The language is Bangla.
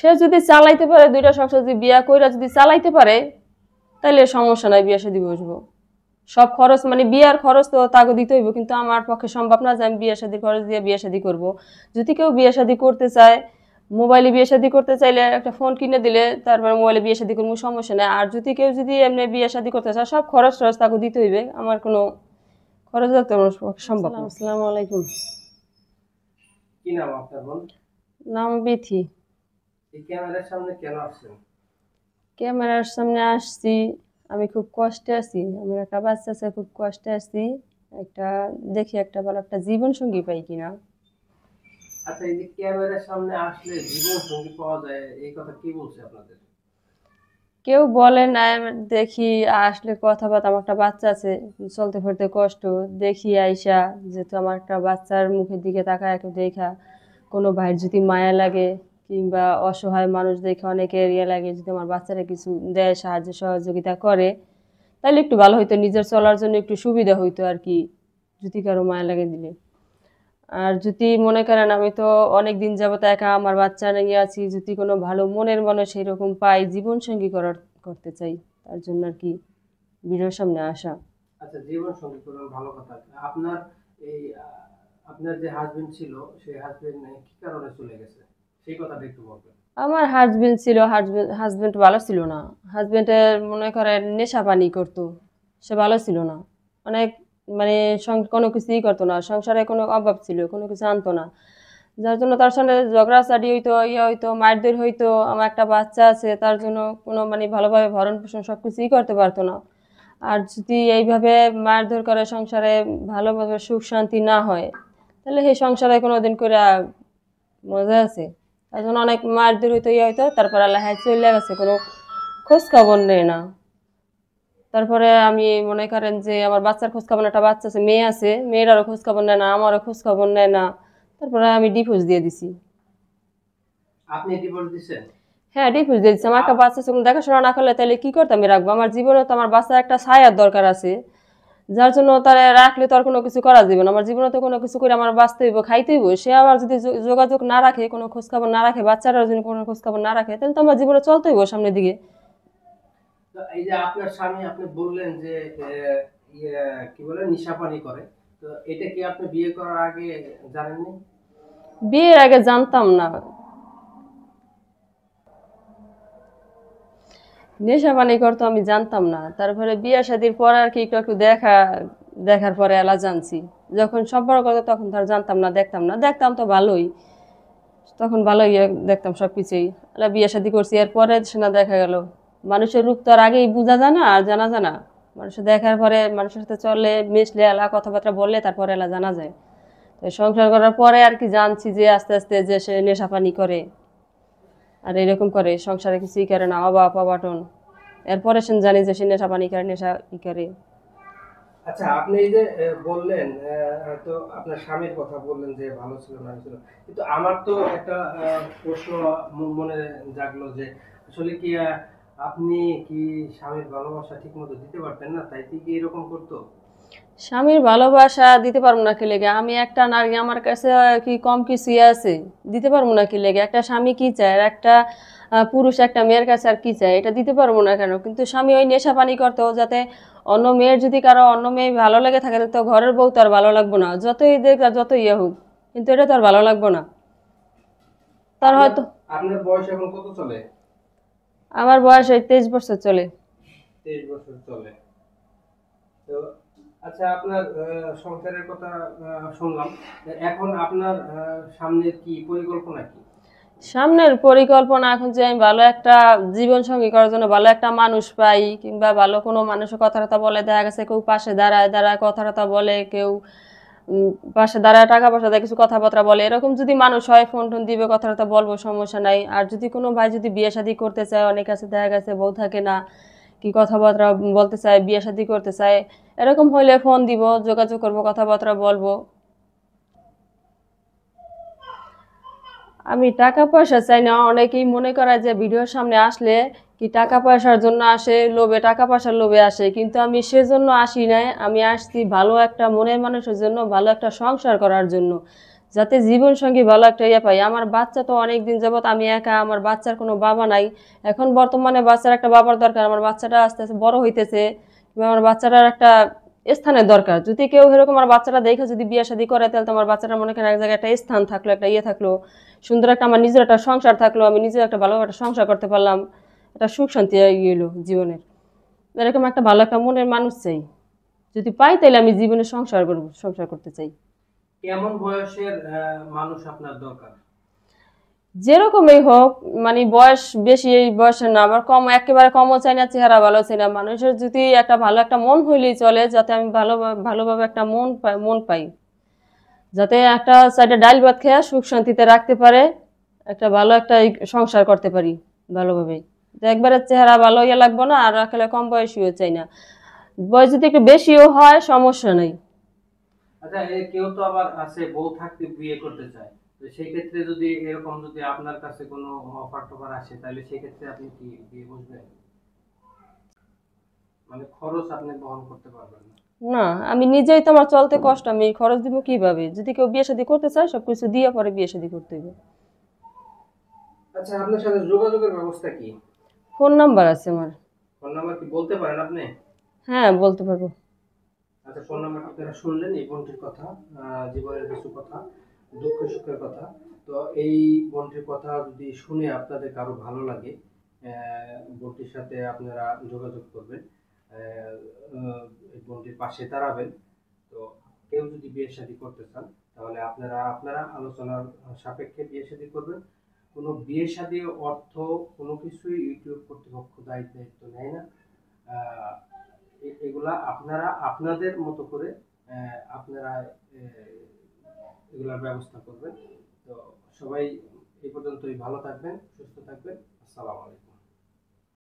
সে যদি চালাইতে পারে, দুইটা সংসার যদি বিয়া কইরা যদি চালাইতে পারে, তাহলে সমস্যা নাই, বিয়া শাদী বসবো। সব খরচ মানে বিয়ার খরচ তো তাকে দিতে হইব, কিন্তু আমার পক্ষে সম্ভব না যে আমি বিয়া শাদীর খরচ দিয়ে বিয়া শাদী করবো। যদি কেউ বিয়া শাদী করতে চায়, মোবাইলে বিয়ে শাদী করতে চাইলে একটা ফোন কিনে দিলে তারপরে মোবাইলে বিয়ে শাদী করবো, সমস্যা নেই। আর যদি কেউ যদি এমনি বিয়ে শাদী করতে চায়, সব খরচ টরচ তাকে দিতে হইবে, আমার কোনো খরচ দিতে সম্ভব না। আসসালামু আলাইকুম। কি নাম আপনার বোন? নাম বিথি। এই ক্যামেরার সামনে কেন আসছেন? ক্যামেরার সামনে আসছি, আমি খুব কষ্টে আছি, আমার একটা বাচ্চা আছে, খুব কষ্টে আছি। একটা দেখি একটা ভালো একটা জীবন সঙ্গী পাই কিনা। আচ্ছা, এই যে ক্যামেরার সামনে আসলে জীবন সঙ্গী পাওয়া যায়, এই কথা কি বলছে আপনাদের? কেউ বলে না, দেখি আসলে কথাবার্তা, আমার একটা বাচ্চা আছে, চলতে ফিরতে কষ্ট, দেখি আইসা যেহেতু আমার একটা বাচ্চার মুখের দিকে তাকায় কেউ দেখা, কোনো ভাইয়ের যদি মায়া লাগে কিংবা অসহায় মানুষ দেখে অনেকের ইয়ে লাগে, যদি আমার বাচ্চারা কিছু দেয়, সাহায্য সহযোগিতা করে, তাহলে একটু ভালো হইতো, নিজের চলার জন্য একটু সুবিধা হইতো আর কি, যদি কারো মায়া লাগে দিলে। আর যদি মনে করেন আমি তো অনেক দিন যাবত একা আমার বাচ্চা নিয়ে আছি, যদি কোনো ভালো মনের মানুষ এরকম পাই, জীবন সঙ্গী করতে চাই, তার জন্য আর কি ভিডিওর সামনে আসা। আচ্ছা, জীবন সঙ্গী করুন, ভালো কথা। আপনার এই আপনার যে হাজবেন্ড ছিল, সেই হাজবেন্ড কি কারণে চলে গেছে, সেই কথাটা একটু বলবেন। আমার হাজবেন্ড ছিল, হাজবেন্ড ভালো ছিল না। হাজবেন্ডের মনে করেন নেশা পানি করতো, সে ভালো ছিল না। অনেক মানে কোনো কিছুই করতো না, সংসারে কোনো অভাব ছিল, কোনো কিছু আনতো না, যার জন্য তার সঙ্গে ঝগড়াঝাটি হইতো, ইয়ে হইতো, মারধর হইতো। আমার একটা বাচ্চা আছে, তার জন্য কোনো মানে ভালোভাবে ভরণ পোষণ সব কিছুই করতে পারতো না। আর যদি এইভাবে মারধর করে সংসারে ভালোভাবে সুখ শান্তি না হয়, তাহলে সেই সংসারে কোনো দিন করে মজা আছে। তার জন্য অনেক মারধর হইতো, ইয়ে হইতো, তারপর আল্লাহ চলে গেছে, কোনো খোঁজ খবর নেই না। তারপরে আমি মনে করেন যে আমার বাচ্চার খোঁজ খবর, একটা বাচ্চা আছে, মেয়ে আছে, মেয়েরারও খোঁজ খবর নেয় না, আমারও খোঁজ খবর নেয় না। তারপরে আমি ডিভোর্স দিয়ে দিছি। আপনি ডিভোর্স দিছেন? হ্যাঁ, ডিভোর্স দিয়ে দিচ্ছি। আমার একটা বাচ্চা আছে, কোনো দেখাশোনা না করলে তাহলে কি করতে আমি রাখবো? আমার জীবনে তো আমার বাচ্চার একটা ছায়ার দরকার আছে, যার জন্য তারা রাখলে তো আর কোনো কিছু করা যাবে না। আমার জীবনে তো কোনো কিছু করে আমার বাঁচতে হইব, খাইতে হইব। সে আবার যদি যোগাযোগ না রাখে, কোনো খোঁজখবর না রাখে, বাচ্চারা যদি কোনো খোঁজখবর না রাখে, তাহলে তো আমার জীবনে চলতে হইব সামনের দিকে। তো এই যে আপনার স্বামী, আপনি বললেন যে ইয়ে, কি বলে, নিশাপানি করে, তো এটা কি আপনি বিয়ে করার আগে জানেননি? বিয়ের আগে জানতাম না, নেশা পানি করতো, আমি জানতাম না। তারপরে বিয়ে শাদীর পর আর কি একটু একটু দেখার পরে এলা জানছি। যখন সম্পর্ক করতো তখন তো আর জানতাম না, দেখতাম না, দেখতাম তো ভালোই, তখন ভালোই দেখতাম সবকিছুই। বিয়ে শাদী করছি, এরপরে সেনা দেখা গেল মানুষের রূপ তো আর আগেই বোঝা যায় না, আর জানা যায় না। মানুষের দেখার পরে, মানুষের সাথে চললে, মিশলে, এলা কথাবার্তা বললে তারপরে এলা জানা যায়। তো সংসার করার পরে আর কি জানছি যে আস্তে আস্তে যে সে নেশা পানি করে আর এরকম করে, সংসারে কিছুই করে না, অভাব অবাটন। এরপরে সে জানি যে সে নেশা পানি করে, নেশা করে। আচ্ছা, আপনি এই যে বললেন, হয়তো আপনার স্বামীর কথা বললেন যে ভালো ছিল না ছিল, কিন্তু আমার তো একটা প্রশ্ন মনে জাগলো যে আসলে কি আপনি কি স্বামীর ভালোবাসা ঠিক মতো দিতে পারতেন না, তাই কি এরকম করতো? স্বামীর ভালোবাসা দিতে পারবো না কি লেগে? আমি একটা নারী, আমার কাছে কি কম কিছুই আছে? দিতে পারবো না কি লেগে? একটা স্বামী কি চায়, আর একটা পুরুষ একটা মেয়ের কাছে আর কি চায়, এটা দিতে পারবো না কেন? কিন্তু স্বামী ওই নেশা পানি করতো যাতে অন্য মেয়ের, যদি কারো অন্য মেয়ে ভালো লেগে থাকে, তো ঘরের বউ তো আর ভালো লাগবো না, যতই দেখ আর যতই ইয়ে হোক, কিন্তু এটা তো আর ভালো লাগবো না তার আপনার হয়তো। আপনার বয়স এখন কত চলে? আমার বয়স ওই 23 বছর চলে। 23 বছর চলে। তো আচ্ছা, আপনার সংসারের কথা শুনলাম। এখন আপনার সামনের কি পরিকল্পনা কি? সামনের পরিকল্পনা এখন যে আমি ভালো একটা জীবন সঙ্গী করার জন্য ভালো একটা মানুষ পাই, কিংবা ভালো কোনো মানুষের কথাবার্তা বলে, দেখা গেছে কেউ পাশে দাঁড়ায় দাঁড়ায় কথাবার্তা বলে, কেউ পাশে দাঁড়ায় টাকা পয়সা দেয়, কিছু কথাবার্তা বলে, এরকম যদি মানুষ হয়, ফোন টোন দিবে, কথাবার্তা বলবো, সমস্যা নাই। আর যদি কোনো ভাই যদি বিয়ে শাদী করতে চায়, অনেক কাছে দেখা গেছে বউ থাকে না, কি কথাবার্তা বলতে চায়, বিয়ে শাদী করতে চায়, এরকম হইলে ফোন দিব, যোগাযোগ করবো, কথাবার্তা বলবো। আমি টাকা পয়সা চাই না। অনেকেই মনে করে যে ভিডিওর সামনে আসলে কি টাকা পয়সার জন্য আসে, লোভে, টাকা পয়সার লোভে আসে, কিন্তু আমি সেজন্য আসি নাই। আমি আসছি ভালো একটা মনের মানুষের জন্য, ভালো একটা সংসার করার জন্য, যাতে জীবন সঙ্গী ভালো একটা ইয়ে পাই। আমার বাচ্চা তো অনেক দিন যাবত আমি একা, আমার বাচ্চার কোনো বাবা নাই। এখন বর্তমানে বাচ্চার একটা বাবার দরকার। আমার বাচ্চাটা আস্তে আস্তে বড় হইতেছে, কিংবা আমার বাচ্চাটার একটা স্থানের দরকার। যদি কেউ এরকম আমার বাচ্চাটা দেখে যদি বিয়ে শাদী করে, তাহলে তো আমার বাচ্চাটা মনে করেন এক জায়গায় একটা স্থান থাকলো, একটা ইয়ে থাকলো, সুন্দর একটা আমার নিজের একটা সংসার থাকলো, আমি নিজের একটা ভালো একটা সংসার করতে পারলাম, একটা সুখ শান্তি এলো জীবনের। এরকম একটা ভালো একটা মনের মানুষ চাই। যদি পাই তাহলে আমি জীবনে সংসার করব, সংসার করতে চাই। কেমন বয়সের মানুষ আপনার দরকার? যেরকমই হোক, মানে বয়স বেশি এই বয়সে না, আবার কম একেবারে কমও চাই না, চেহারা ভালো চাই না। মানুষের যদি একটা ভালো একটা মন হইলেই চলে, যাতে আমি ভালোভাবে একটা মন পাই, যাতে একটা সাইডে ডাল ভাত খেয়ে সুখ শান্তিতে রাখতে পারে, একটা ভালো একটা সংসার করতে পারি ভালোভাবে। তো একবারে চেহারা ভালো ইয়ে লাগবো না, আর আসলে কম বয়সীও চাই না। বয়স যদি একটু বেশিও হয় সমস্যা নেই। আচ্ছা, কেউ তো আবার আছে বউ থাকতে বিয়ে করতে চায়, তো সেই ক্ষেত্রে যদি এরকম যদি আপনার কাছে কোনো অফার টফার আসে, তাহলে সেই ক্ষেত্রে আপনি কি বিয়ে বসবেন? মানে খরচ আপনি বহন করতে পারবেন না। না, আমি নিজেই তো, আমার চলতে কষ্ট, আমি খরচ দিব কিভাবে? যদি কেউ বিয়ে শাদী করতে চায় সবকিছু দিয়ে পরে বিয়ে শাদী করতে হবে। আচ্ছা, আপনার সাথে যোগাযোগের ব্যবস্থা কি? ফোন নাম্বার আছে আমার। ফোন নাম্বার কি বলতে পারেন আপনি? হ্যাঁ, বলতে পারবো। আচ্ছা, ফোন নাম্বারটা আপনারা শুনলেন, এই বোনটির কথা, জীবনের কিছু কথা, দুঃখ সুখের কথা। তো এই বোনটির কথা যদি শুনে আপনাদের কারো ভালো লাগে, বোনটির সাথে আপনারা যোগাযোগ করবেন, আহ, এই বোনটির পাশে দাঁড়াবেন। তো কেউ যদি বিয়ে শাদী করতে চান, তাহলে আপনারা আলোচনার সাপেক্ষে বিয়ে শাদী করবেন। কোনো বিয়ে শাদী অর্থ কোনো কিছুই ইউটিউব কর্তৃপক্ষ দায়িত্ব নেয় না। আহ, এগুলা আপনারা আপনাদের মতো করে আপনারা এগুলার ব্যবস্থা করবেন। তো সবাই এই পর্যন্তই, ভালো থাকবেন, সুস্থ থাকবেন। আসসালামু আলাইকুম।